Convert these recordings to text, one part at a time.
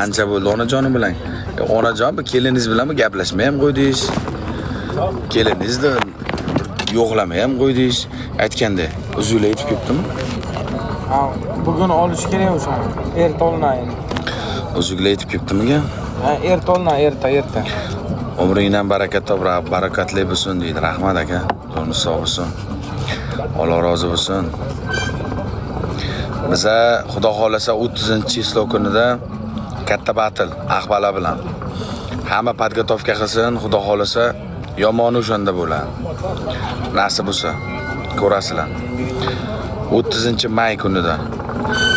Ancha bo'ldi onajonim bilan. Onajon, bu keliniz bilanmi gaplashmay ham qo'ydingiz? Kelinizni yo'qlamay ham qo'ydingiz. Aytganda, uzuklar yetib ketdimi? Ha, bugun olish kerak o'sha. Erta olinayin. Uzuklar yetib ketdimi-ga? Ha, erta olina, erta. Umringdan barakat topib, barakatli bo'lsin deydi. Rahmat aka. Joningiz sog' bo'lsin. Alloh rozi bo'lsin. Biza xudo xolasa 30-chislov kunida katta batl Aqbala bilan. Hamma podgotovka qilsin, xudo xolasa yomoni o'shanda bo'ladi. Nasib bo'lsa, ko'rasizlar. 30-may kunida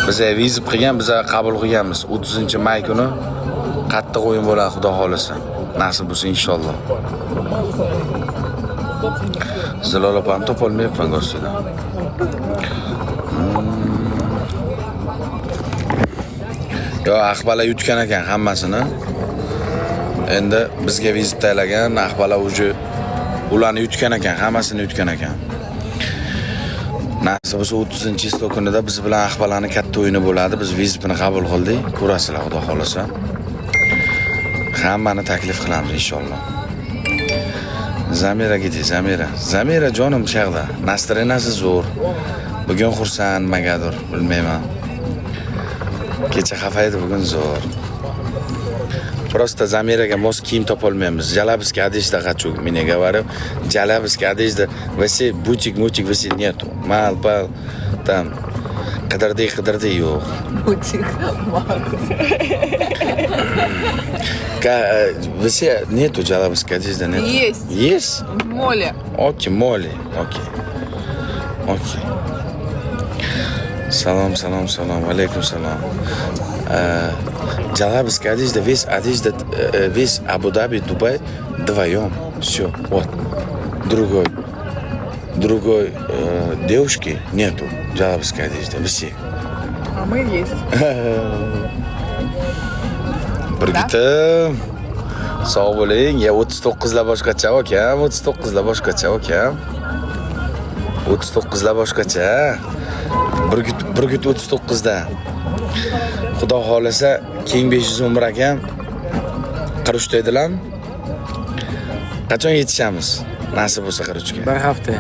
biza vizit qilgan, biza qabul qilganmiz. 30-may kuni qattiq o'yin bo'ladi, xudo xolasa. Nasib bo'lsa inshaalloh. Zilol opam topolmayapman go'stada. Yo, Aqbala yutgan ekan hammasini. Endi bizga vizit taylagan, Aqbala ularni yutgan ekan, hammasini yutgan ekan. Nasib bo'lsa 30-chislov kunida biz bilan Aqbalani katta o'yini bo'ladi. Biz vizitni qabul qildik. Ko'rasizlar, xudo xolasa. Hammani taklif qilamiz inshaalloh. Zamira gidi, Zamira jonim shaqda. Nastrenasi zo'r. Bugun xursand magadir, bilmayman. Kecha xafa edi, bugun zo'r. Просто Zamiraga mos kiyim topolmaymiz. Jalabski adishda qachuk, meni говорю. Jalabski adishda vasi butik vasi нету. Mal там qidirdi yo'q. Butik. Vasi нету Jalabski adishda нету. Есть. В моле. Окей. Salom, alaykum salom. Jalabski одежда, весь Абу-Даби, Дубай вдвоем. Все, вот. Другой девушки нету. Jalabski одежда, все. А мы есть. Birgitim. Sog' bo'ling. 39lar boshqacha akam, 39lar boshqacha akam. 39lar boshqacha. Birgit 39da. Xudo xolasa keng 500 umr akam. Qirishda edilarmi? Qachon yetishamiz? Nasib bo'lsa qirishga. Bir hafta.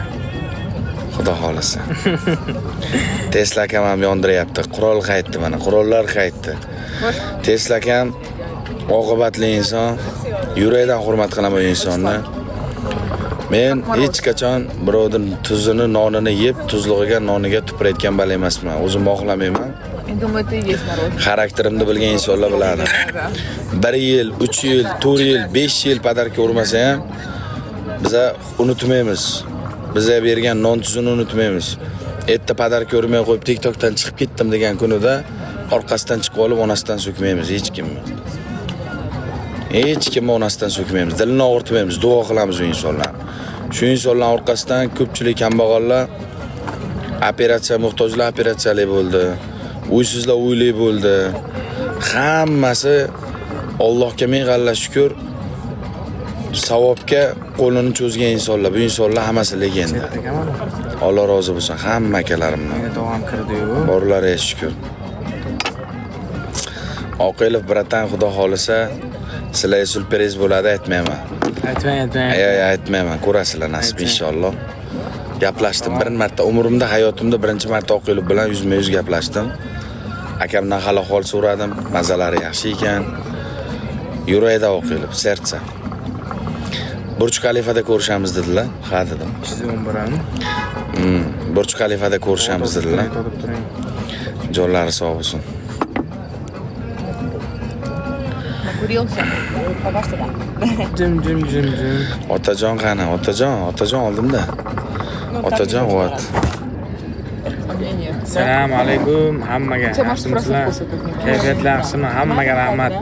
Xudo xolasa. Tesla akam ham yondiryapti. Qurol qaytdi mana, qurollar qaytdi. Tesla akam oqibatli inson, yurakdan hurmat qilaman insonni. Men hech qachon birovning tuzini, nonini yeb, tuzlig'iga, noniga tupurayotgan bal emasman. O'zim xohlamayman. Думаю, ты есть народ. Xarakterimni bilgan insonlar biladi. 1 yil, 3 yil, 4 yil, 5 yil padarka urmasa ham biz unutmaymiz. Bizga bergan non tuzini unutmaymiz. Erta padarka urmay qo'yib TikTokdan chiqib ketdim degan kunida orqasidan chiqib olib onasidan so'kmaymiz hech kimni. Hech kimni onasidan so'kmaymiz. Dilini og'ritmaymiz, duo qilamiz u insonlar. Shu insonlar orqasidan ko'pchilik kambag'allar operatsiya muhtojlar operatsiyali bo'ldi. Uysizlar uyli bo'ldi. Hammasi Allohga ming g'alla shukr savobga qo'lini cho'zgan insonlar. Bu insonlar hammasi legenda. Alloh rozi bo'lsin hamma akalarimdan. Meni tog'am kirdi-yu. Borlariga shukr. Oqilov bratan xudo xolisa sizlarga surpriz bo'ladi aytmayman. Aytmayman. Ko'rasizlar nasib inshaalloh. Gaplashdim bir marta umrimda, hayotimda birinchi marta Oqilov bilan yuzma-yuz gaplashdim. Akamdan hal-ahvol so'radim, mazalari yaxshi ekan. Yurakda Oqilov, serca. Burj Khalifada ko'rishamiz dedilar. Ha dedim. 211 Burj Khalifada ko'rishamiz dedilar. Jonlari sog' bo'lsin. Накурился. Побачите, да? Jim. Otajon qani? Otajon oldimda. Otajon vat. Assalomu alaykum hammaga. Yaxshimisizlar? Kayfiyatlar yaxshimi? Hammaga rahmat.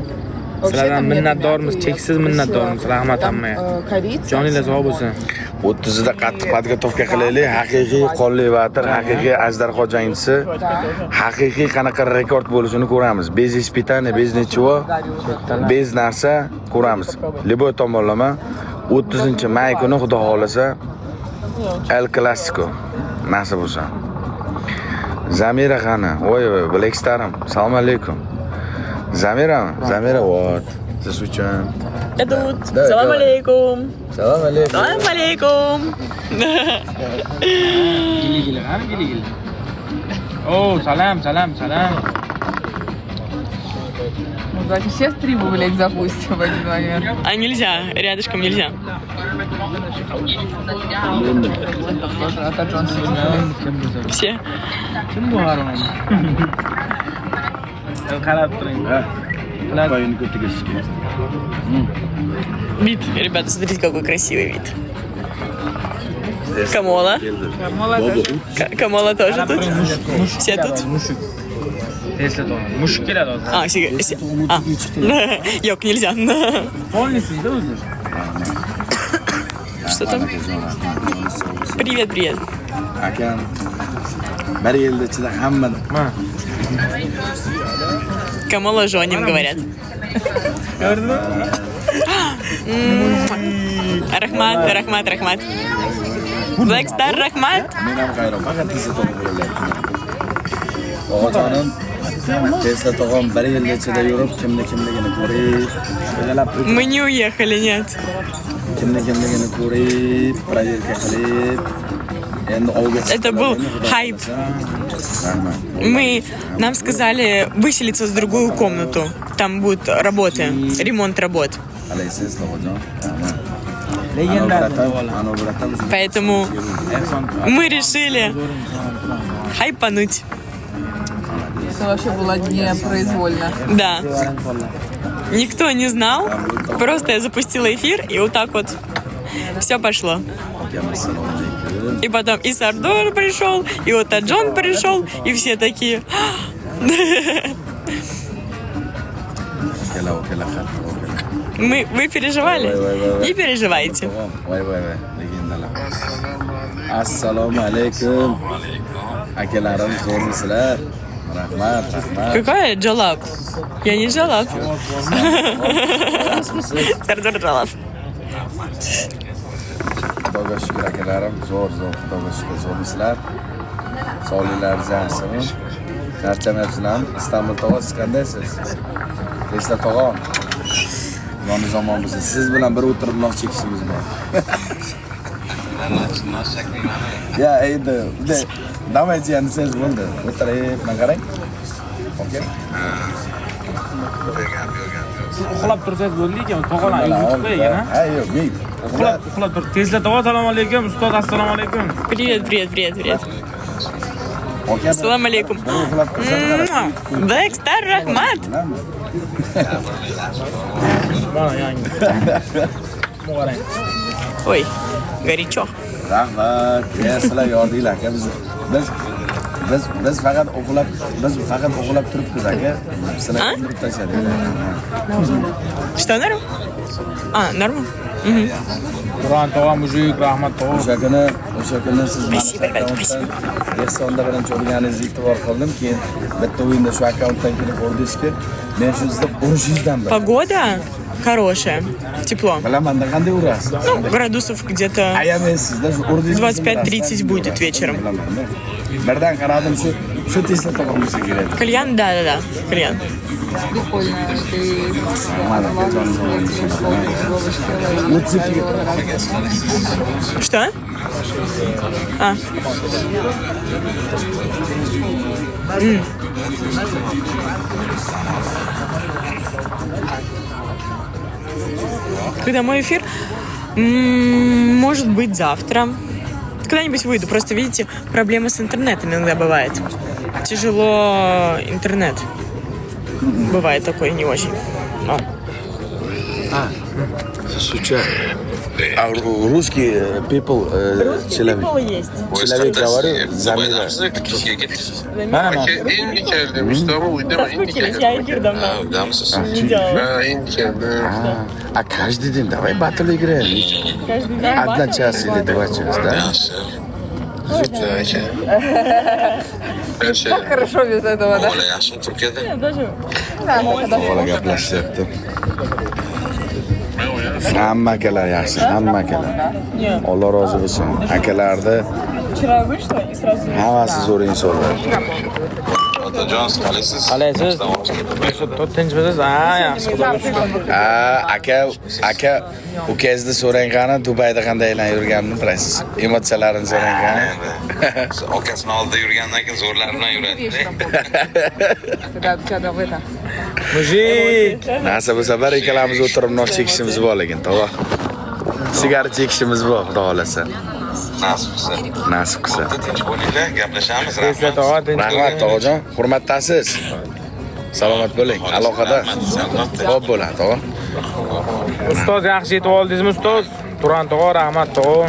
Sizlardan minnatdormiz, cheksiz minnatdormiz. Rahmat hammaga. Joninglar sog' bo'lsin. 30da qattiq podgotovka qilaylik. Haqiqiy qonli vatr, haqiqiy ajdarho jangchisi, haqiqiy qanaqa rekord bo'lishini ko'ramiz. Bez испытание, bez nechvo, bez narsa ko'ramiz. Liboy tomonlama 30-may kuni xudo xolasa El Clasico nasib bo'lsa. Zamira qani? Voy, Black Star'im. Assalomu alaykum. Zamirami? Zamira what? Siz uchun. Edut. Da, Assalomu da. alaykum. Salom alaykum. Assalomu alaykum. Gili-gili, qani gili-gili. Oh, salam. Ну, давайте все стримы, блядь, запустим в один момент. А нельзя, рядышком нельзя. Это Джон Сина. Все. Kim bu harom? Qarab turing. Qo'yini ko'tarishga. Вид, ребята, смотрите, какой красивый вид. Камола. Камола тоже тут. Все тут. Tesla to'g'ri. Mushuk keladi hozir. Yok, nельзя. Polnisizda o'zi. Что там? Привет. Akam bir yilda ichida hamma Камола жоним, говорят. Ko'rdingmi? Rahmat. Blackstar Rahmat. men ham qayron faqat Tesla tog'am bo'lyapti. Otajonim Tesla tog'am bir yilda ichida yurib kimligini ko'rib, o'ylab Мы не уехали, нет. kimligini ko'rib, проверка qilib, endi ovga Это был хайп. Нам сказали выселиться в другую комнату. Там будут работы, ремонт работ. Alaysiz tog'ajon. Legenda. Поэтому мы решили хайпануть. Это вообще было непроизвольно. Да. Никто не знал. Просто я запустила эфир, и вот так вот все пошло. И потом и Сардор пришел, и вот Аджон пришел, и все такие. Вы переживали? Не переживайте. Voy, legendalar. Assalomu alaykum. Akalarim, zo'rmisizlar? Rahmat. Какая Джалаб? Я не Джалаб. Сардор Джалаб. Xudoga shukr akalarim, zo'r, xudoga shukr zo'rmisizlar? Sog'liklaringiz yaxshimi? Charchamayapsizlarmi? Istanbul tog'a, siz qandaysiz? Tesla tog'am. Yoni zamonimizda siz bilan bir o'tirib nok chekishimiz bor. Ya, endi, давайте endi siz bo'ldi. O'tirib, mana qarang. Okey? Uxlab tursangiz bo'ldi ekan, tog'alar YouTube ekan, ha? Ha, yo'q, men Uxlab tur. Tesla tog'a, assalomu alaykum. Ustoz, assalomu alaykum. Привет. Салам алейкум. Blackstar Rahmat. Mana yangi. Bu qarang. Ой, горячо. rahmat. Ya, sizlar yordinglar aka biz faqat o'qilab turibmiz aka. Sizlar o'ldirib tashladinglar. Что, норм? Норм? Qur'on tog'a, mujik, rahmat tog'a. O'sha kuni siz Ehsonda bilan ko'rganingizni e'tibor qildim, keyin bitta o'yinda shu akkauntdan kelib ko'rdingizki, men shu sizda 500dan bir. Погода хорошая, тепло. Bilamanda qanday urasiz? Ну, градусов где-то Ayamen sizda shu urdingiz 25-30 будет вечером. Birdan qaradim shu Tesla tog'amizga keladi. Кальян? Да, кальян. Прикольно. Ты Что? Когда мой эфир? Может быть, завтра. Когда-нибудь выйду. Просто, видите, проблема с интернетом иногда бывает. Тяжело интернет. Бывает такой не очень. Русский people человек есть. человек говорит Замира. Endi keldim, ishtaha uydama endi Соскучились, keldim. я эфир давно не делала. Ha, endi keldim. А каждый день давай батл играем. Каждый день Одна час или 2 часа, да? как хорошо без этого, да? Ola yaxshimi Turkiyada? даже Bola gaplashyapti. Hamma akalar yaxshi, hamma akalar. Alloh rozi bo'lsin. Akalarda вчера вышла и сразу... hammasi zo'r insonlar. Otajon, qalaysiz? Qalaysiz? Tinchmisiz? Ha, yaxshi, xudoga shukr. Aka, ukangizni so'rang qani, Dubayda qanday yurganini bilasiz. Emotsiyalarini so'rang qani. Okasini oldida yurgandan keyin zo'rlar bilan yuradi. Mujik. Nasa bu safar ikkalamiz o'tirib nos chekishimiz bor lekin, to'g'ri. Sigara chekishimiz bor, xudo xolasa. Nasib qilsa. Tinch bo'linglar, gaplashamiz. Eslat og'a, Rahmat tog'ajon, hurmatdasiz. Salomat bo'ling, aloqada. Xo'p bo'ladi, to'g'ri. Ustoz yaxshi yetib oldingizmi, ustoz? Turan tog'a, rahmat tog'a.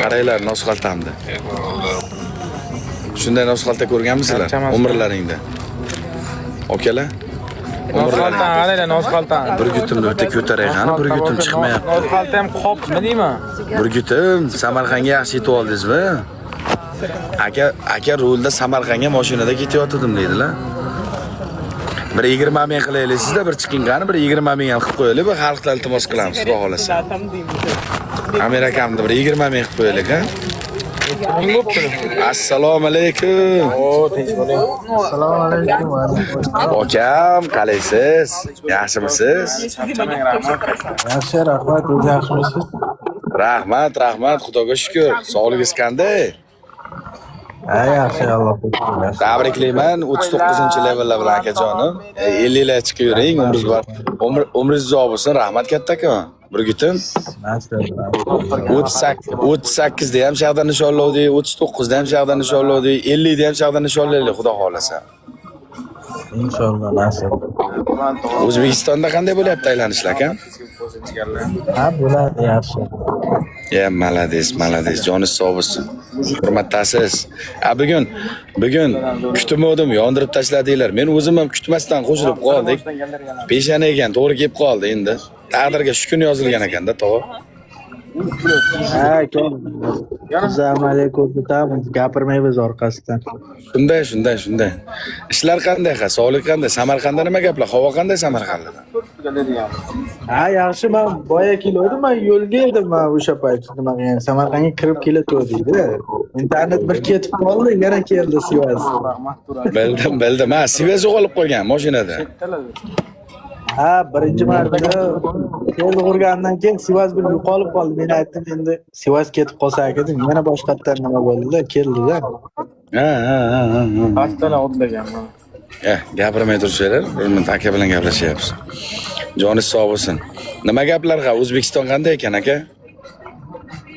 Qaranglar, nos xaltamda. Shunday nos xalta ko'rganmisizlar umrlaringda? Okalar? Nos xaltan, qaranglar, nos xaltan. Bir gutimni o'ta ko'taray qani, bir gutim chiqmayapti. Nos xalta ham qopmi deyman? Bir gutim Samarqandga yaxshi yetib oldingizmi? Aka rulda Samarqandga mashinada ketayotgandim deydilar. Bir 20 ming qilaylik-sizda, bir chiqing qani, bir 20 ming ham qilib qo'yaylik, bir xalqdan iltimos qilamiz, xudo xolasa. Amir akamni bir 20 ming qilib qo'yaylik, ha? Assalomu alaykum. Tinch bo'ling. Akam, qalaysiz? Yaxshimisiz? Yaxshi, rahmat, o'zi yaxshimisiz? Rahmat, xudoga shukr. Sog'ligingiz qanday? Ha, yaxshi, Allohga shukr. Tabriklayman 39-levellar bilan akajonim. 50lar chiqib yuring, umringiz bor. Umringiz uzoq bo'lsin, rahmat kattakon. Bir gutim. 38 da ham shahdan nishonlovdik, 39 da ham shahdan nishonlovdik, 50 da ham shahdan nishonlaylik, xudo xolasa. Inshaalloh nasib. O'zbekistonda qanday bo'lyapti aylanishlar, aka? Ha, bo'ladi yaxshi. Ya, malades, joningiz sog' bo'lsin. Hurmatdasiz. Bugun kutmadim, yondirib tashladinglar. Men o'zim ham kutmasdan qo'shilib qoldik. Peshana ekan, to'g'ri kelib qoldi endi. Taqdirga shu kun yozilgan ekanda, to'g'ri. Ha, aka. Biz amaliy ko'rsatamiz, gapirmaymiz orqasidan. Shunday. Ishlar qanday, sog'lik qanday? Samarqandda nima gaplar? Havo qanday Samarqandda? Ha, yaxshi, men boya keldim, men yo'lga edim men o'sha payt. Nima qilgan, Samarqandga kirib kelatuvdik. Internet bir ketib qoldi, yana keldi Sivas. Bildim. Ha, Sivas yo'qolib qolgan mashinada. Ha, birinchi marta yo'l urgandan keyin Sivas bir yo'qolib qoldi. Men aytdim, endi Sivas ketib qolsa dedim. Yana boshqatdan nima bo'ldi-da, keldi-da. Ha. Pastdan o'tlaganman. Gapirmay turishinglar, bir minut aka bilan gaplashyapmiz. Joningiz sog' bo'lsin. Nima gaplar O'zbekiston qanday ekan, aka?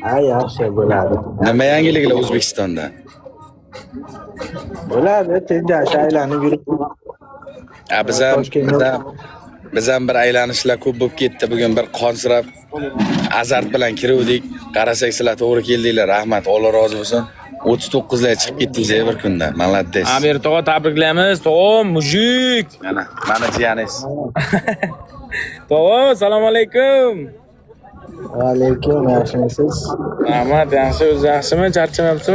Ha, yaxshi bo'ladi. Nima yangiliklar O'zbekistonda? Bo'ladi, tenjash aylanib yuribdi. Biz ham bir aylanishlar ko'p bo'lib ketdi. Bugun bir qonsirab azart bilan kiruvdik. Qarasak sizlar to'g'ri keldinglar. Rahmat, Alloh rozi bo'lsin. 39 lar chiqib ketdingiz bir kunda. Malades. Amir tog'a tabriklaymiz. Tog'a, mujik. Mana jiyaningiz. Tog'a, assalomu alaykum. Va alaykum, yaxshimisiz? Rahmat, yaxshi, o'zi yaxshimi? Charchamayapsizmi?